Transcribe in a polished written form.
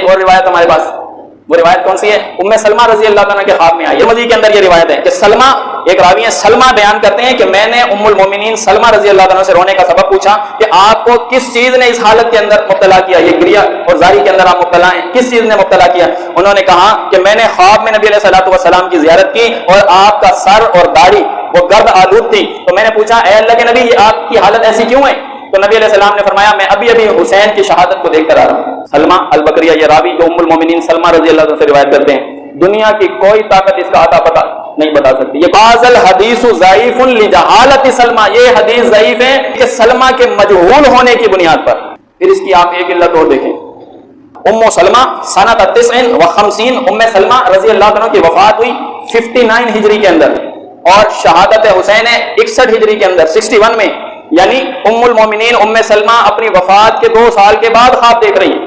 एक और रिवायत हमारे पास, वो रिवायत कौन सी है? उम्मे सलमा रजी अल्लाह तआला के ख्वाब में आई। तिरमिज़ी के अंदर ये रिवायत है कि सलमा, एक रावी है सलमा, बयान करते हैं कि मैंने उम्मुल मोमिनीन सलमा रजी अल्लाह तआला से रोने का सबब पूछा कि आपको किस चीज ने इस हालत के अंदर मुब्तला किया, ये क्रिया और जारी के अंदर आप मुब्तला हैं, किस चीज ने मुब्तला किया? उन्होंने कहा कि मैंने ख्वाब में नबी अलैहिस्सलातु वस्सलाम की ज़ियारत की और आपका सर और दाढ़ी वो गर्द आलूद थी, तो मैंने पूछा ए अल्लाह के नबी, ये आपकी हालत ऐसी क्यों है? तो नबी अलैहिस्सलाम ने फरमाया मैं अभी अभी हुसैन की शहादत को देखकर आ रहा हूँ। सलमा अल बकरिया, ये रावी जो उम्मुल मोमिनीन सलमा रजी अल्लाह से रिवायत करते हैं, दुनिया की कोई ताकत इसका आता पता नहीं बता सकती। ये बाज़ल हदीसु ज़ईफ़ुन लिजहालति सलमा, ये हदीस ज़ईफ है कि सलमा के मजहूल होने की बुनियाद पर। फिर इसकी आप एक इल्लत और देखें, उम्मु सलमा सनत 59 व 50, उम्मे सलमा रजी अल्लाह तआला की वफात हुई 59 हिजरी के अंदर और शहादत हुसैन है 61 हिजरी के अंदर 61 में, यानी उम्मुल मोमिनीन उम्मे सलमा अपनी वफात के 2 साल के बाद ख्वाब देख रही है।